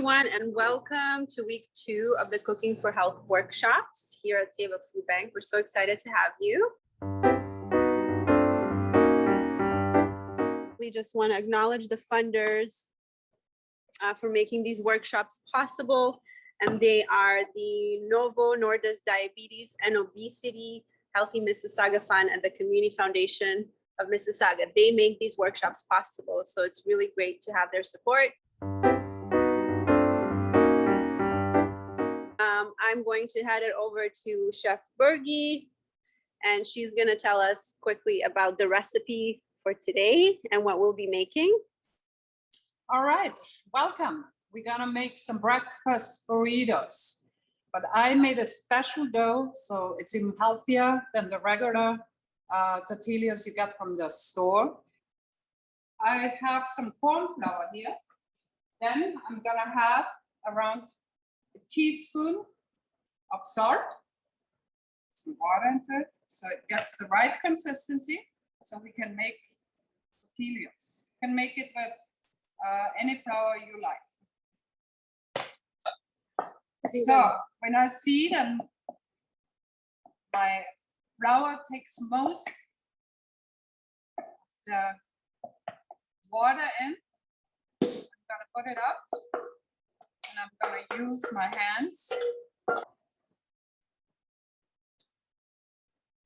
everyone, and welcome to week 2 of the Cooking for Health workshops here at Save a Food Bank. We're so excited to have you. We just want to acknowledge the funders for making these workshops possible, and they are the Novo Nordisk Diabetes and Obesity Healthy Mississauga Fund and the Community Foundation of Mississauga. They make these workshops possible, so it's really great to have their support. I'm going to hand it over to Chef Burgi, and she's going to tell us quickly about the recipe for today and what we'll be making. All right, welcome. We're gonna make some breakfast burritos, but I made a special dough, so it's even healthier than the regular tortillas you get from the store. I have some corn flour here. Then I'm gonna have around a teaspoon of salt, some water into it, so it gets the right consistency, so we can make tortillas. You can make it with any flour you like. So when I see that my flour takes most of the water in, I'm gonna put it up and I'm gonna use my hands.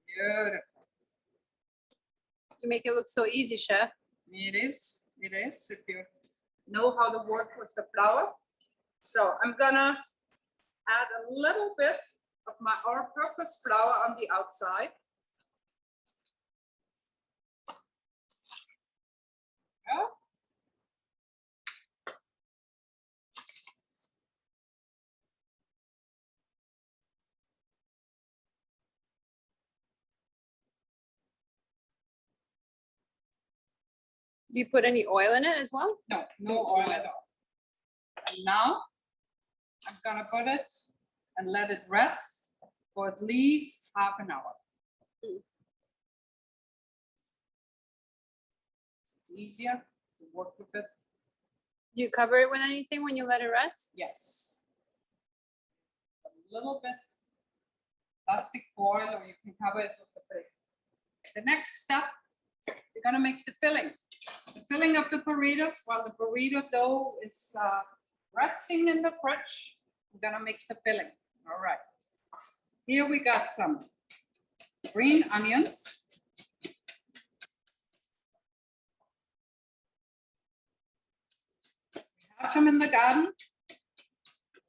Beautiful. You make it look so easy, Chef. It is if you know how to work with the flour. So I'm gonna add a little bit of my all-purpose flour on the outside. Yeah. Do you put any oil in it as well? No, no oil at all. And now I'm gonna put it and let it rest for at least half an hour. So it's easier to work with it. Do you cover it with anything when you let it rest? Yes. A little bit plastic foil, or you can cover it with the plate. The next step, we're gonna make the filling. The filling of the burritos, while the burrito dough is resting in the fridge, we're gonna make the filling. All right. Here we got some green onions. We have some in the garden.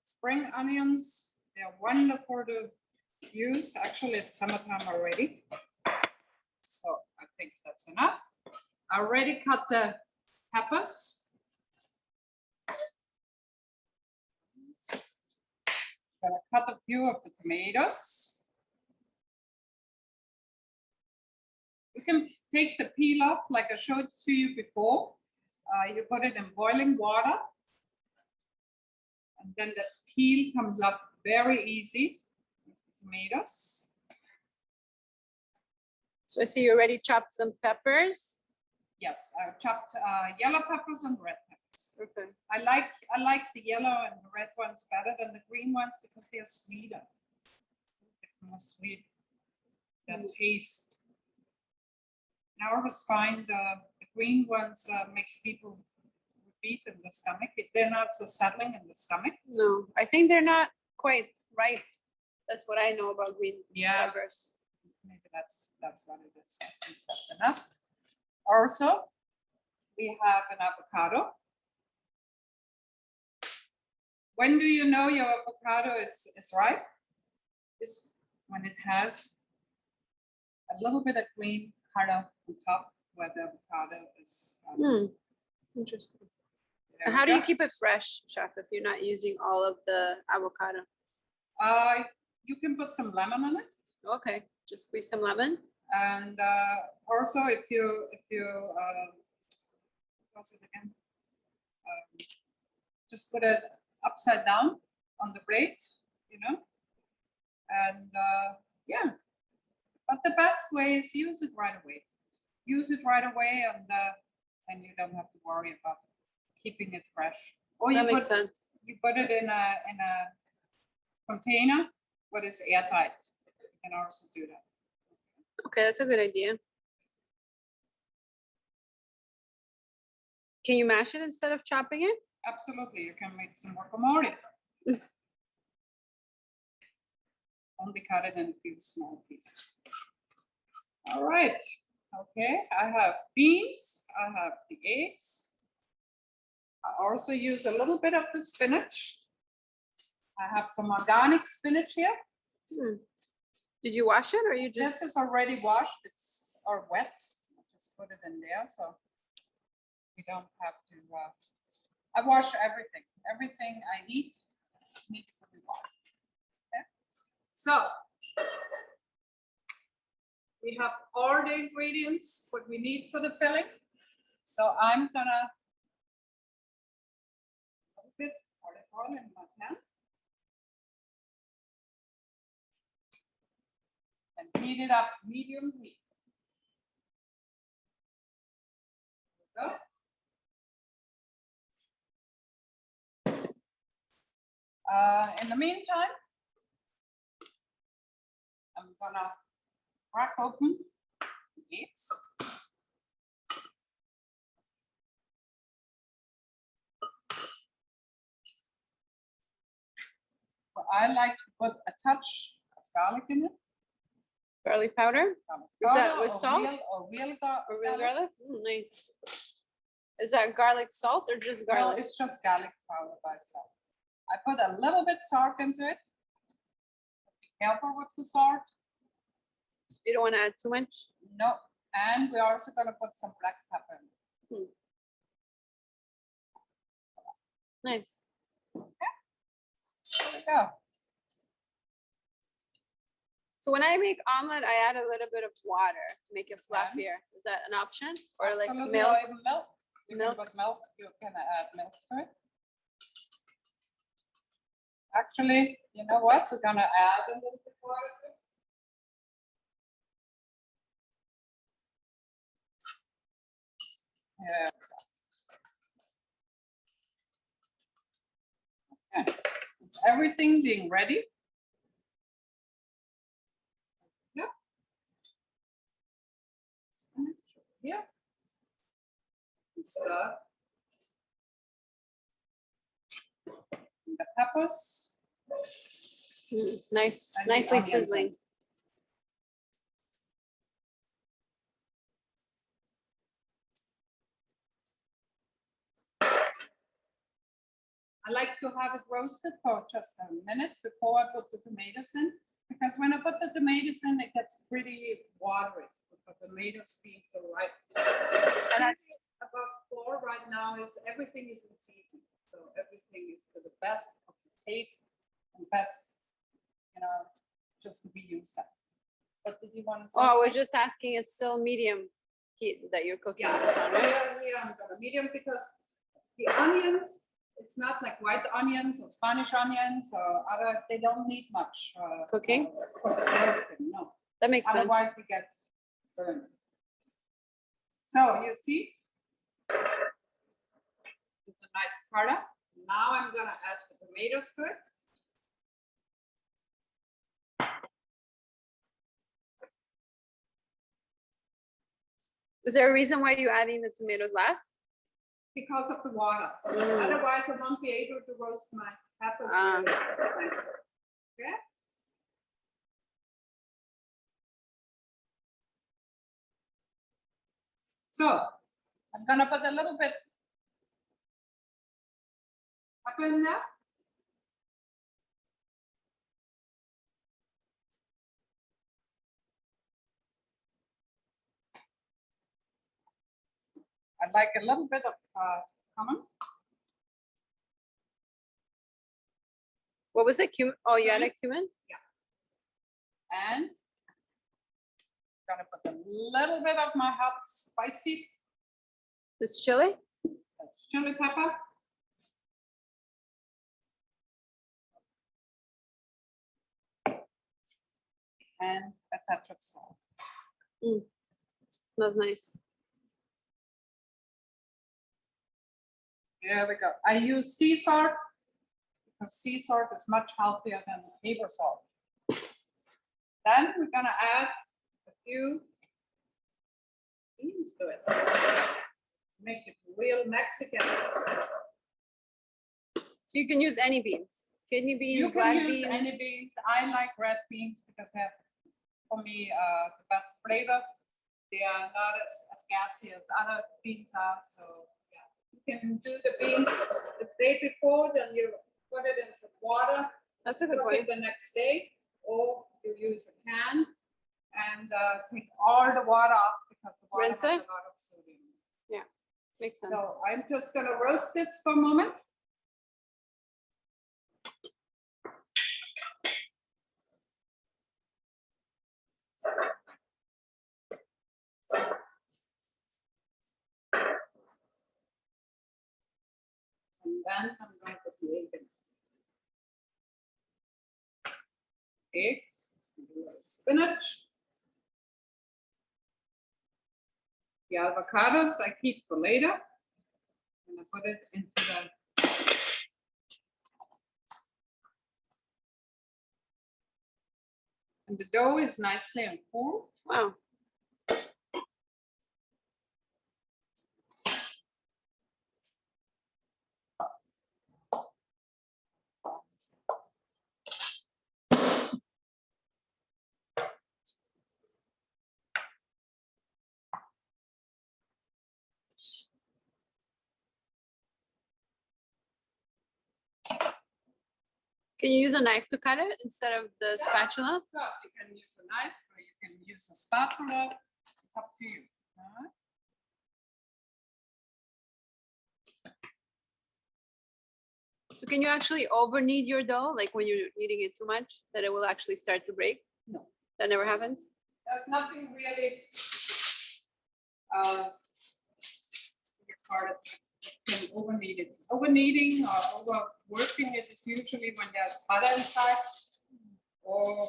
Spring onions, they're wonderful to use. Actually, it's summertime already. So I think that's enough. I already cut the peppers. Gonna cut a few of the tomatoes. You can take the peel off like I showed to you before. You put it in boiling water, and then the peel comes up very easy with the tomatoes. So I see you already chopped some peppers. Yes, I chopped yellow peppers and red peppers. Okay. I like the yellow and the red ones better than the green ones because they are sweeter. They're more sweet. Their taste. And I always find the green ones makes people repeat in the stomach. They're not so settling in the stomach. No, I think they're not quite ripe. That's what I know about green peppers. Maybe that's what it is. I think that's enough. Also, we have an avocado. When do you know your avocado is ripe? Is when it has a little bit of green color on top where the avocado is. Interesting. How do you keep it fresh, Chef, if you're not using all of the avocado? You can put some lemon on it. Okay, just squeeze some lemon. And also, if you what's it again? Just put it upside down on the plate, you know. And yeah, but the best way is use it right away. Use it right away, and you don't have to worry about keeping it fresh. Or That makes sense. you put it in a container, what is airtight. You can also do that. Okay, that's a good idea. Can you mash it instead of chopping it? Absolutely, you can make some guacamole. Only cut it in a few small pieces. All right, okay, I have beans, I have the eggs. I also use a little bit of the spinach. I have some organic spinach here. Did you wash it or you just? This is already washed, it's or wet. I'll just put it in there so we don't have to. I wash everything. Everything I eat needs to be washed. Okay? So we have all the ingredients what we need for the filling. So I'm gonna put a bit olive oil in my pan and heat it up medium heat. There we go. In the meantime, I'm gonna crack open the eggs. So I like to put a touch of garlic in it. Garlic powder? Garlic Is that powder with or salt? real Or real garlic? Nice. Is that garlic salt or just Well, garlic? it's just garlic powder by itself. I put a little bit salt into it. Be careful with the salt. You don't want to add too much? No, and we're also going to put some black pepper in it. Nice. There we go. So when I make omelet, I add a little bit of water to make it fluffier. Is that an option? Or like Absolutely, milk? or even milk. You Milk. can put milk. You can add milk to it. Actually, you know what? We're gonna add a little bit water to it. Yeah. Okay. It's everything being ready. Yeah. Spinach over here. So the peppers. Nice, And the nicely onions. sizzling. I like to have it roasted for just a minute before I put the tomatoes in, because when I put the tomatoes in, it gets pretty watery with the tomatoes being so ripe. And that's about 4 right now is everything is in season. So everything is to the best of the taste and best, you know, just to be used up. What did you want to say? Oh, I was just asking, it's still medium heat that you're cooking Yeah, this on, right? we are gonna medium because the onions, it's not like white onions or Spanish onions or other, they don't need much Cooking? Roasting, no. That makes sense. Otherwise we get burned. So you see, it's a nice starter. Now I'm gonna add the tomatoes to it. Is there a reason why you're adding the tomatoes last? Because of the water. Otherwise I won't be able to roast my peppers really nicely. Okay? So I'm gonna put a little bit pepper in there. I like a little bit of cumin. What was it? Cumin? Oh, you added cumin? And gonna put a little bit of my hot spicy This chili? chili pepper. And a touch of salt. Smells nice. There we go. I use sea salt because sea salt is much healthier than table salt. Then we're gonna add a few beans to it. Let's make it real Mexican. So you can use any beans, kidney beans, You black can use beans. any beans. I like red beans because they have, for me, the best flavor. They are not as gassy as other beans are. So yeah, you can do the beans the day before, then you put it in some water. That's a good Cook point. it the next day, or you use a can and take all the water off because the water Rinse has it? a lot of sodium. Makes sense. So I'm just gonna roast this for a moment. And then I'm going to put the egg in. Eggs, a little spinach. The avocados I keep for later. And I put it into the and the dough is nicely and cool. Wow. Can you use a knife to cut it instead of the spatula? Of course, you can use a knife or you can use a spatula. It's up to you. All right. So can you actually over knead your dough? Like when you're kneading it too much, that it will actually start to break? No. That never happens? There's nothing really part of it. Over kneading. Over kneading or overworking it is usually when there's butter inside or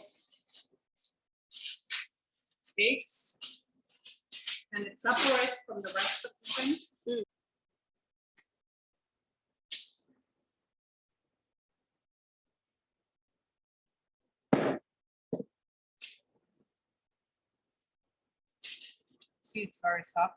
eggs, and it separates from the rest of the things. See, it's very soft.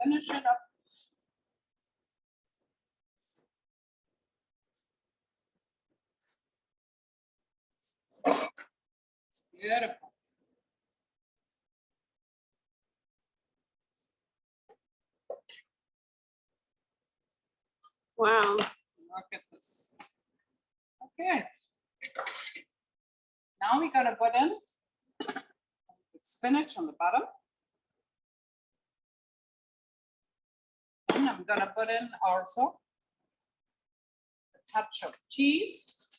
Finish it up. It's beautiful. Wow. Look at this. Okay. Now we're gonna put in the spinach on the bottom. And I'm gonna put in also a touch of cheese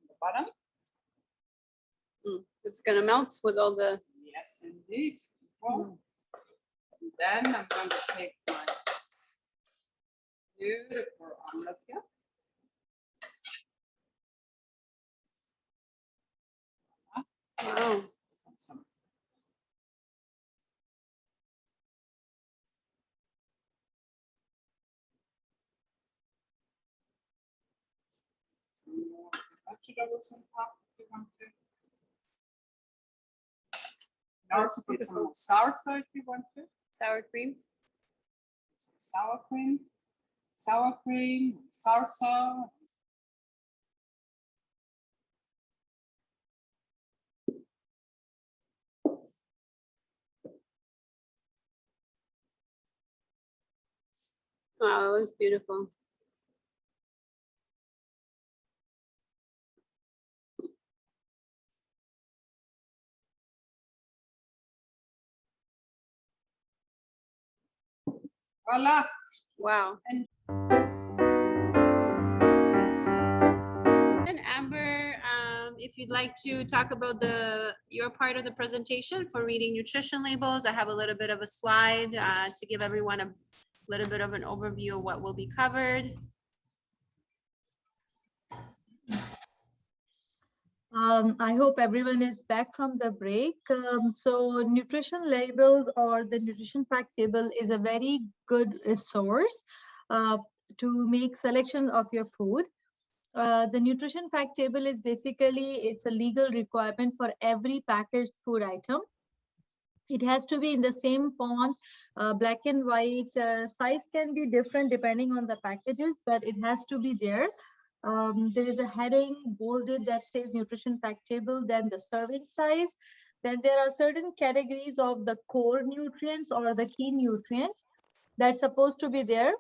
on the bottom. It's gonna melt with all the. Yes, indeed. Well, and then I'm going to take my beautiful omelet here. Wow. Some more vegetables on top if you want to. And also put some more salsa if you want to. Sour cream. Some sour cream, salsa. Wow, that was beautiful. Voila. Wow. And Amber, if you'd like to talk about your part of the presentation for reading nutrition labels, I have a little bit of a slide to give everyone a little bit of an overview of what will be covered. I hope everyone is back from the break. So nutrition labels or the nutrition fact table is a very good resource to make selection of your food. The nutrition fact table is basically, it's a legal requirement for every packaged food item. It has to be in the same font, black and white. Size can be different depending on the packages, but it has to be there. There is a heading bolded that says nutrition fact table, then the serving size. Then there are certain categories of the core nutrients or the key nutrients that's supposed to be there.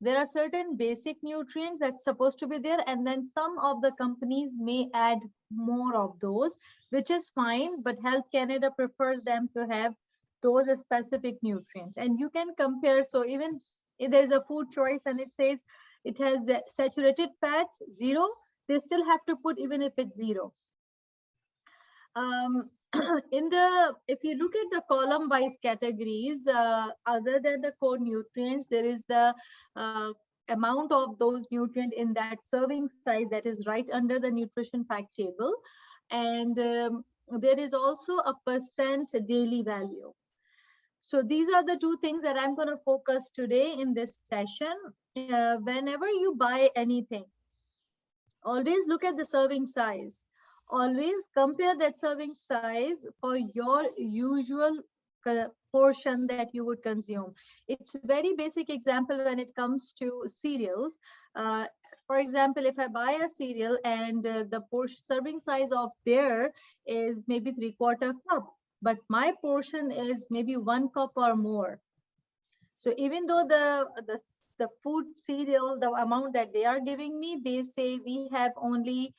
There are certain basic nutrients that's supposed to be there, and then some of the companies may add more of those, which is fine, but Health Canada prefers them to have those specific nutrients. And you can compare, so even if there's a food choice and it says it has saturated fats 0, they still have to put even if it's 0. If you look at the column wise categories, other than the core nutrients, there is the amount of those nutrients in that serving size that is right under the nutrition fact table. And there is also a percent daily value. So these are the two things that I'm going to focus today in this session. Whenever you buy anything, always look at the serving size. Always compare that serving size for your usual portion that you would consume. It's a very basic example when it comes to cereals. For example, if I buy a cereal and the serving size of there is maybe 3/4 cup, but my portion is maybe 1 cup or more. So even though the food cereal, the amount that they are giving me, they say we have only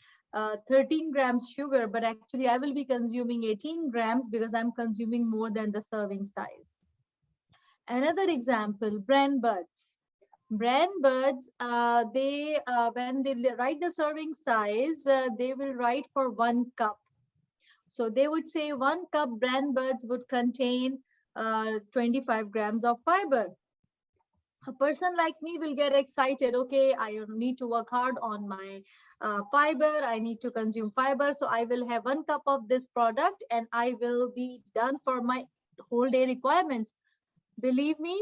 13 grams sugar, but actually I will be consuming 18 grams because I'm consuming more than the serving size. Another example, brand buds. Brand buds, when they write the serving size, they will write for 1 cup. So they would say 1 cup brand buds would contain 25 grams of fiber. A person like me will get excited. Okay, I need to work hard on my fiber. I need to consume fiber. So I will have 1 cup of this product and I will be done for my whole day requirements. Believe me,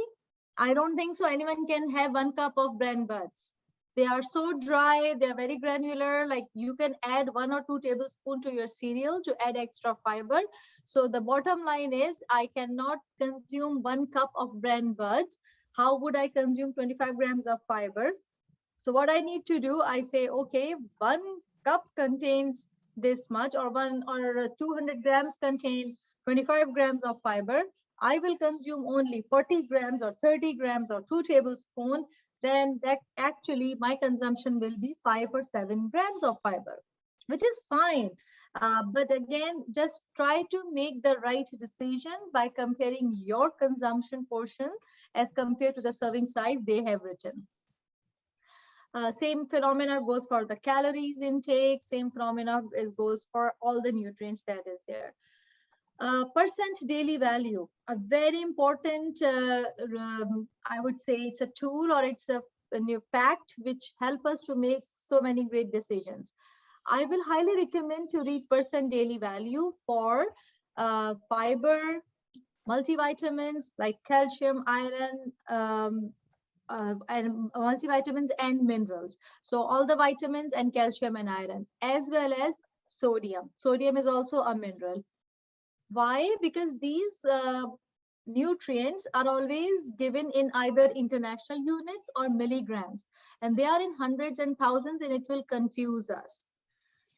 I don't think so anyone can have 1 cup of brand buds. They are so dry, they're very granular, like you can add 1 or 2 tablespoons to your cereal to add extra fiber. So the bottom line is I cannot consume 1 cup of brand buds. How would I consume 25 grams of fiber? So what I need to do, I say, okay, 1 cup contains this much, or 200 grams contain 25 grams of fiber. I will consume only 40 grams or 30 grams or 2 tablespoons. Then that actually my consumption will be 5 or 7 grams of fiber, which is fine. But again, just try to make the right decision by comparing your consumption portion as compared to the serving size they have written. Same phenomena goes for the calories intake, same phenomena goes for all the nutrients that is there. Percent daily value, a very important, I would say it's a tool or it's a new fact which help us to make so many great decisions. I will highly recommend to read percent daily value for fiber, multivitamins like calcium, iron, and multivitamins and minerals. So all the vitamins and calcium and iron, as well as sodium. Sodium is also a mineral. Why? Because these nutrients are always given in either international units or milligrams, and they are in hundreds and thousands, and it will confuse us.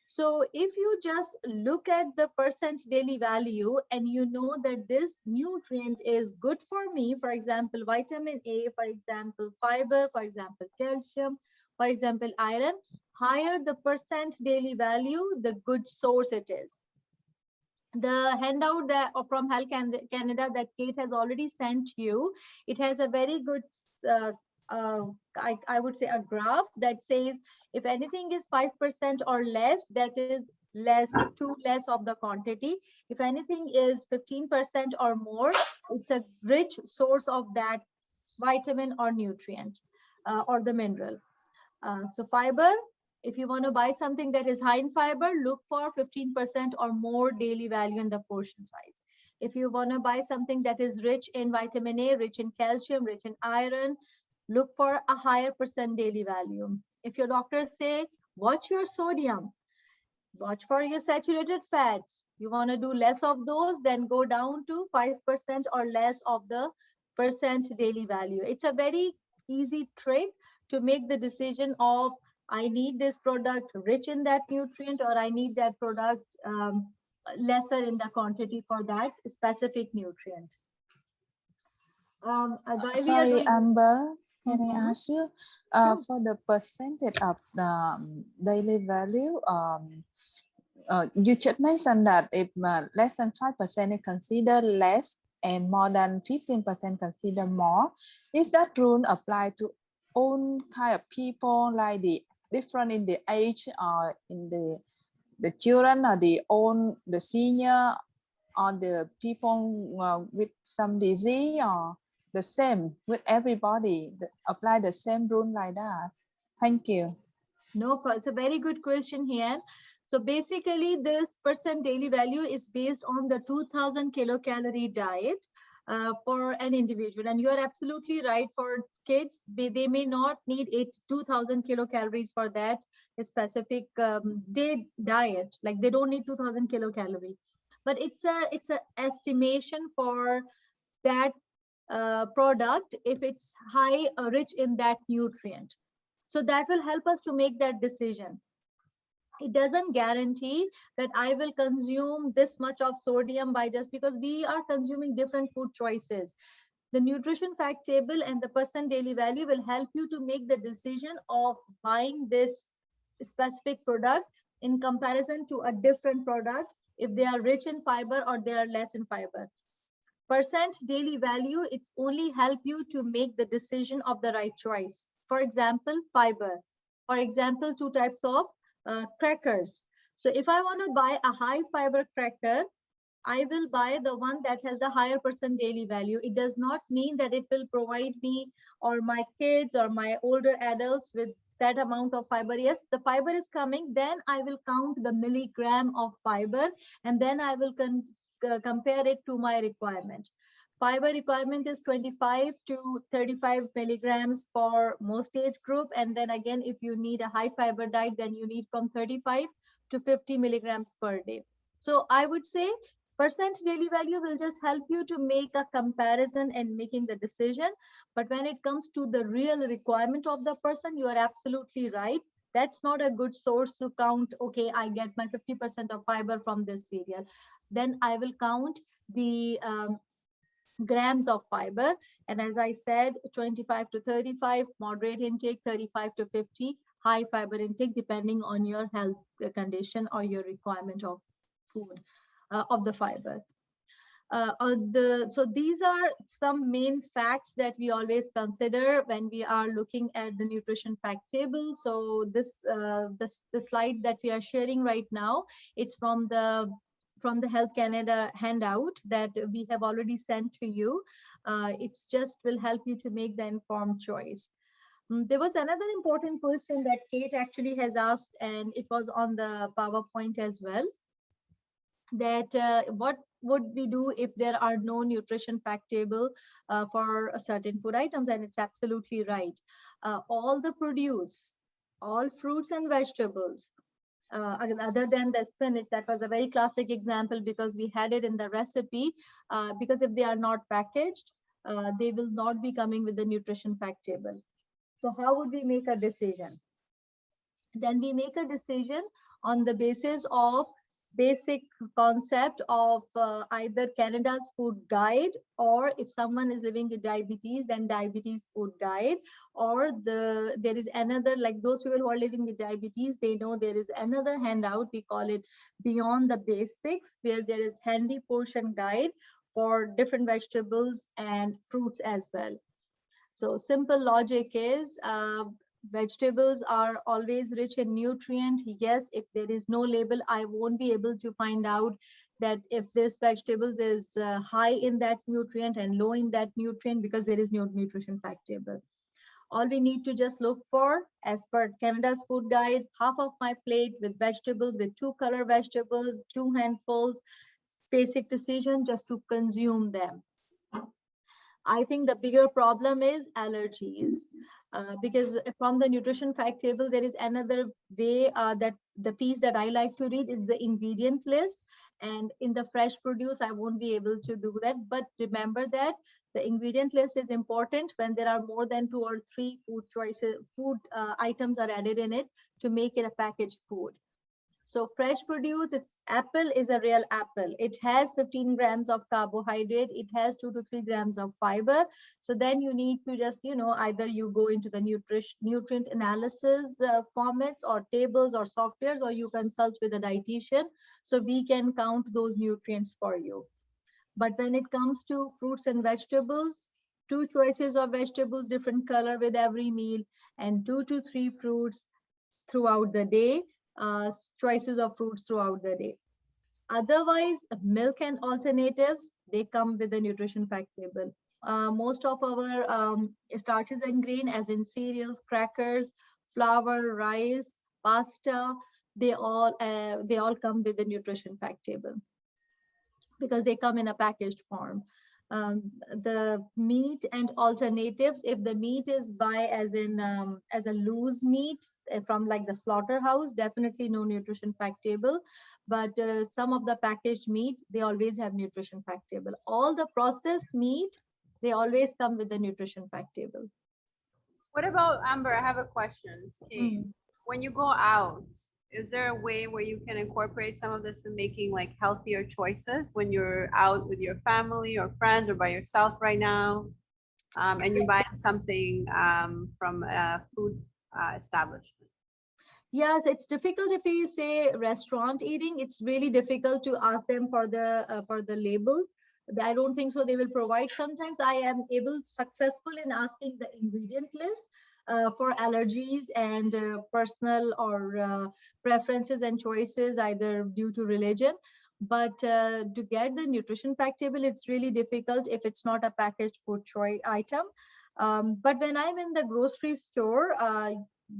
So if you just look at the percent daily value and you know that this nutrient is good for me, for example, vitamin A, for example, fiber, for example, calcium, for example, iron, higher the percent daily value, the good source it is. The handout that from Health Canada that Kate has already sent you, it has a very good, uh, I would say, a graph that says if anything is 5% or less, that is too less of the quantity. If anything is 15% or more, it's a rich source of that vitamin or nutrient or the mineral. So fiber, if you want to buy something that is high in fiber, look for 15% or more daily value in the portion size. If you want to buy something that is rich in vitamin A, rich in calcium, rich in iron, look for a higher percent daily value. If your doctors say, watch your sodium, watch for your saturated fats, you want to do less of those, then go down to 5% or less of the percent daily value. It's a very easy trick to make the decision of I need this product rich in that nutrient, or I need that product lesser in the quantity for that specific nutrient. While we are Sorry, doing, Amber, can I Mhm. ask you Sure. for the percentage of the daily value? You should mention that if less than 5% is considered less and more than 15% considered more. Is that rule apply to all kind of people, like the different in the age or in the children or the senior or the people with some disease, or the same with everybody, apply the same rule like that? Thank you. No, it's a very good question here. So basically, this percent daily value is based on the 2000 kilocalorie diet for an individual. And you are absolutely right. For kids, they may not need 2000 kilocalories for that specific day diet. Like they don't need 2000 kilocalorie. But it's a estimation for that product if it's high rich in that nutrient. So that will help us to make that decision. It doesn't guarantee that I will consume this much of sodium by just because we are consuming different food choices. The nutrition fact table and the percent daily value will help you to make the decision of buying this specific product in comparison to a different product if they are rich in fiber or they are less in fiber. Percent daily value, it's only help you to make the decision of the right choice. For example, fiber. For example, two types of crackers. So if I want to buy a high fiber cracker, I will buy the one that has the higher percent daily value. It does not mean that it will provide me or my kids or my older adults with that amount of fiber. Yes, the fiber is coming, then I will count the milligram of fiber, and then I will compare it to my requirement. Fiber requirement is 25 to 35 milligrams for most age group. And then again, if you need a high fiber diet, then you need from 35 to 50 milligrams per day. So I would say percent daily value will just help you to make a comparison and making the decision. But when it comes to the real requirement of the person, you are absolutely right. That's not a good source to count. Okay, I get my 50% of fiber from this cereal. Then I will count the grams of fiber. And as I said, 25 to 35, moderate intake, 35 to 50, high fiber intake, depending on your health condition or your requirement of food, of the fiber. So these are some main facts that we always consider when we are looking at the nutrition fact table. So the slide that we are sharing right now, it's from the Health Canada handout that we have already sent to you. It's just will help you to make the informed choice. There was another important question that Kate actually has asked, and it was on the PowerPoint as well, that what would we do if there are no nutrition fact table for a certain food items? And it's absolutely right. All the produce, all fruits and vegetables, other than the spinach, that was a very classic example because we had it in the recipe, because if they are not packaged, they will not be coming with the nutrition fact table. So how would we make a decision? Then we make a decision on the basis of basic concept of either Canada's food guide, or if someone is living with diabetes, then diabetes food guide, or there is another, like those people who are living with diabetes, they know there is another handout, we call it Beyond the Basics, where there is handy portion guide for different vegetables and fruits as well. So simple logic is vegetables are always rich in nutrient. Yes, if there is no label, I won't be able to find out that if this vegetables is high in that nutrient and low in that nutrient, because there is no nutrition fact table. All we need to just look for, as per Canada's food guide, half of my plate with vegetables, with 2 color vegetables, 2 handfuls, basic decision just to consume them. I think the bigger problem is allergies, because from the nutrition fact table, there is another way that the piece that I like to read is the ingredient list. And in the fresh produce, I won't be able to do that. But remember that the ingredient list is important when there are more than 2 or 3 food choices, items are added in it to make it a packaged food. So fresh produce, it's apple is a real apple. It has 15 grams of carbohydrate. It has 2 to 3 grams of fiber. So then you need to just, either you go into the nutrient analysis formats or tables or softwares, or you consult with a dietitian. So we can count those nutrients for you. But when it comes to fruits and vegetables, 2 choices of vegetables, different color with every meal, and 2 to 3 fruits throughout the day. Choices of fruits throughout the day. Otherwise, milk and alternatives, they come with the nutrition fact table. Most of our starches and grain, as in cereals, crackers, flour, rice, pasta, they all come with the nutrition fact table because they come in a packaged form. The meat and alternatives, if the meat is by as a loose meat from like the slaughterhouse, definitely no nutrition fact table. But some of the packaged meat, they always have nutrition fact table. All the processed meat, they always come with the nutrition fact table. What about, Amber, I have a question. Okay. When you go out, is there a way where you can incorporate some of this in making like healthier choices when you're out with your family or friends or by yourself right now, and you're buying something from a food establishment? Yes, it's difficult if you say restaurant eating. It's really difficult to ask them for the labels. I don't think so they will provide. Sometimes I am successful in asking the ingredient list for allergies and personal or preferences and choices, either due to religion. But to get the nutrition fact table, it's really difficult if it's not a packaged food choice item. But when I'm in the grocery store,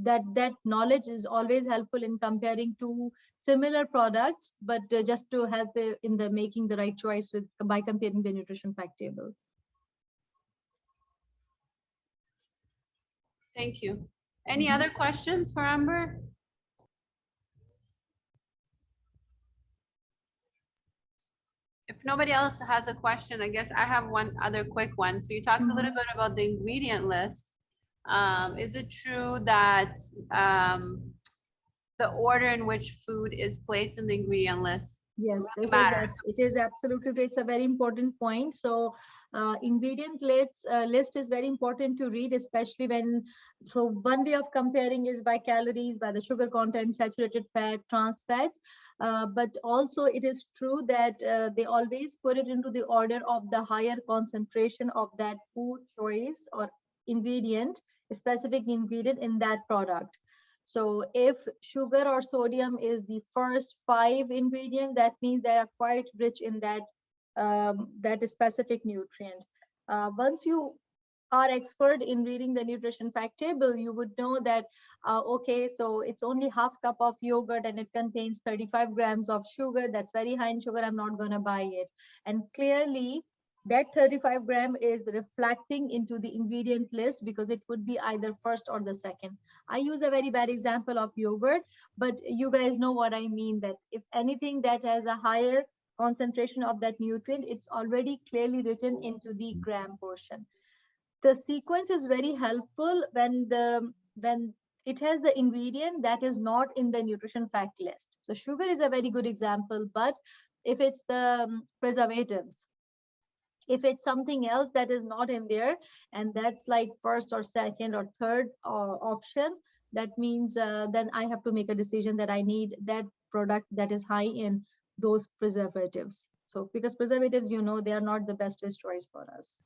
that knowledge is always helpful in comparing two similar products, but just to help in the making the right choice by comparing the nutrition fact table. Thank you. Any other questions for Amber? If nobody else has a question, I guess I have one other quick one. So you talked a little bit about the ingredient list. Is it true that the order in which food is placed in the ingredient list? Yes, matters? it is absolutely, it's a very important point. So ingredient list is very important to read, especially so one way of comparing is by calories, by the sugar content, saturated fat, trans fats. But also it is true that they always put it into the order of the higher concentration of that food choice or ingredient, a specific ingredient in that product. So if sugar or sodium is the first 5 ingredients, that means they are quite rich in that specific nutrient. Once you are expert in reading the nutrition fact table, you would know that, okay, so it's only half cup of yogurt and it contains 35 grams of sugar. That's very high in sugar. I'm not going to buy it. And clearly, that 35 gram is reflecting into the ingredient list because it would be either first or the second. I use a very bad example of yogurt, but you guys know what I mean, that if anything that has a higher concentration of that nutrient, it's already clearly written into the gram portion. The sequence is very helpful when it has the ingredient that is not in the nutrition fact list. So sugar is a very good example, but if it's the preservatives, if it's something else that is not in there, and that's like first or second or third option, that means then I have to make a decision that I need that product that is high in those preservatives. So because preservatives, you know, they are not the bestest choice for us.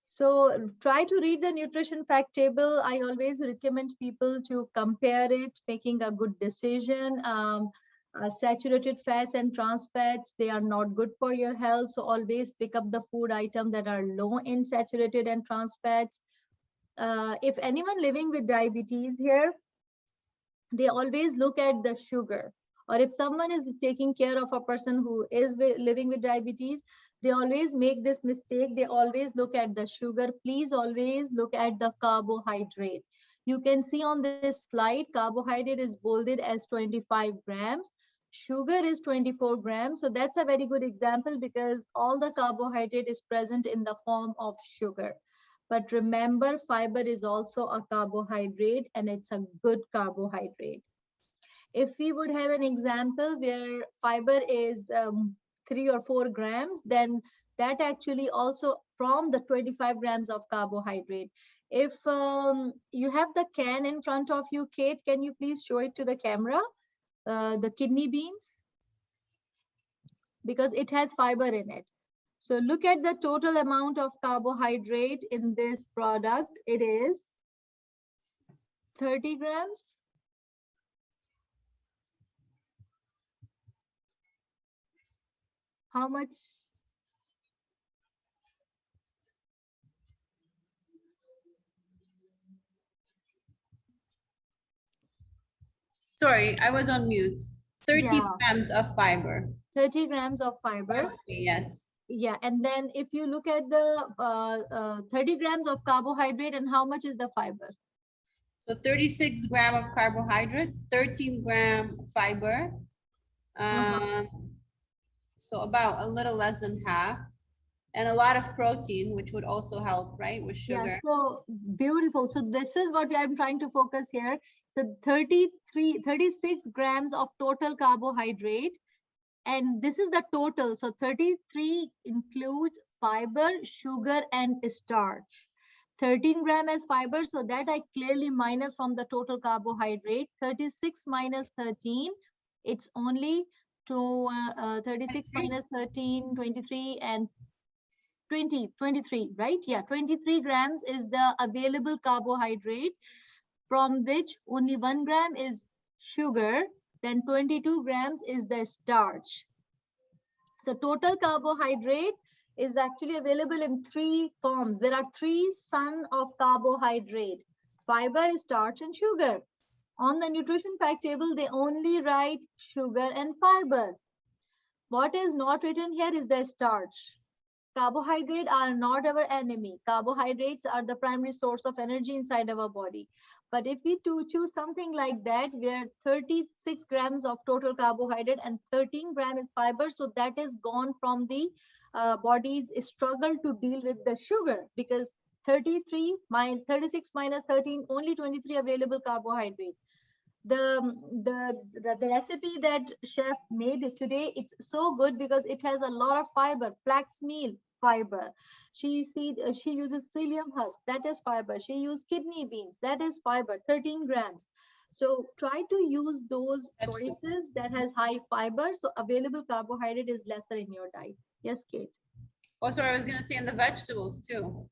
So try to read the nutrition fact table. I always recommend people to compare it, making a good decision. Saturated fats and trans fats, they are not good for your health. So always pick up the food items that are low in saturated and trans fats. If anyone living with diabetes here, they always look at the sugar. Or if someone is taking care of a person who is living with diabetes, they always make this mistake. They always look at the sugar. Please always look at the carbohydrate. You can see on this slide, carbohydrate is bolded as 25 grams. Sugar is 24 grams. So that's a very good example because all the carbohydrate is present in the form of sugar. But remember, fiber is also a carbohydrate and it's a good carbohydrate. If we would have an example where fiber is 3 or 4 grams, then that actually also from the 25 grams of carbohydrate. If you have the can in front of you, Kate, can you please show it to the camera? The kidney beans, because it has fiber in it. So look at the total amount of carbohydrate in this product. It is 30 grams. How much? Sorry, I was on mute. 30 Yeah. grams of fiber. 30 grams of fiber. Okay, yes. Yeah, and then if you look at the 30 grams of carbohydrate, and how much is the fiber? So 36 gram of carbohydrates, 13 gram fiber. So about a little less than half. And a lot of protein, which would also help, right, with sugar. Yeah, so beautiful. So this is what I'm trying to focus here. So 36 grams of total carbohydrate. And this is the total. So 33 includes fiber, sugar, and starch. 13 gram as fiber. So that I clearly minus from the total carbohydrate. 36 minus 13. It's only 36 minus 13, 23, and 23, right? Yeah, 23 grams is the available carbohydrate, from which only 1 gram is sugar, then 22 grams is the starch. So total carbohydrate is actually available in 3 forms. There are 3 sons of carbohydrate: fiber, starch, and sugar. On the nutrition fact table, they only write sugar and fiber. What is not written here is the starch. Carbohydrates are not our enemy. Carbohydrates are the primary source of energy inside our body. But if we choose something like that, where 36 grams of total carbohydrate and 13 grams is fiber, so that is gone from the body's struggle to deal with the sugar, because 36 minus 13, only 23 available carbohydrate. The recipe that chef made today, it's so good because it has a lot of fiber. Flax meal, fiber. She uses psyllium husk, that is fiber. She used kidney beans, that is fiber, 13 grams. So try to use those choices that has high fiber, so available carbohydrate is lesser in your diet. Yes, Kate? Also, I was gonna say in the vegetables too.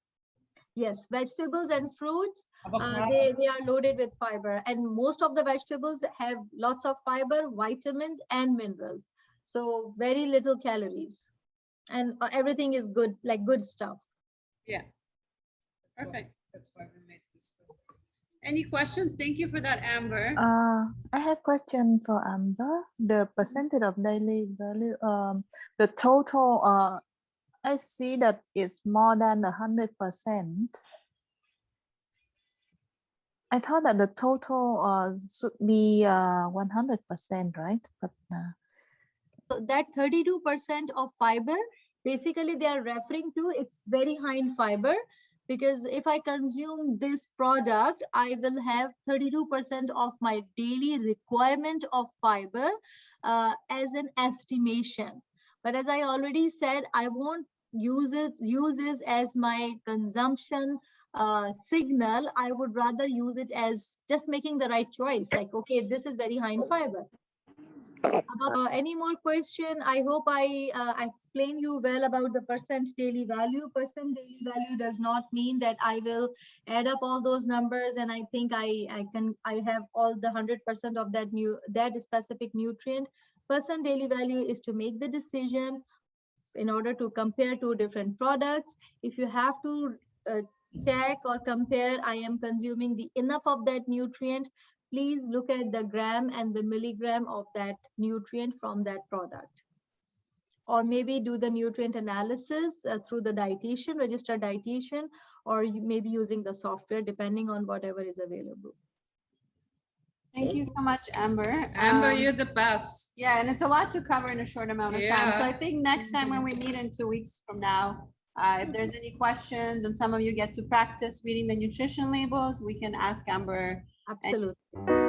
Yes, vegetables and fruits, they are loaded with fiber, and most of the vegetables have lots of fiber, vitamins, and minerals. So very little calories, and everything is good, like good stuff. Yeah. Perfect. That's why we made this. Any questions? Thank you for that, Amber. I have question for Amber. The percentage of daily value, the total, I see that it's more than 100%. I thought that the total should be 100%, right? But So that 32% of fiber, basically they are referring to, it's very high in fiber, because if I consume this product, I will have 32% of my daily requirement of fiber as an estimation. But as I already said, I won't use this as my consumption signal. I would rather use it as just making the right choice. Like, okay, this is very high in fiber. Any more question? I hope I explained you well about the percent daily value. Percent daily value does not mean that I will add up all those numbers and I think I have all the 100% of that specific nutrient. Percent daily value is to make the decision in order to compare two different products. If you have to check or compare, I am consuming the enough of that nutrient, please look at the gram and the milligram of that nutrient from that product. Or maybe do the nutrient analysis through the dietitian, registered dietitian, or you may be using the software depending on whatever is available. Thank you so much, Amber. Amber, you're the best. Yeah, and it's a lot to cover in a short amount of time. So Yeah. I think next time when we meet in 2 weeks from now, if there's any questions and some of you get to practice reading the nutrition labels, we can ask Amber. Absolutely.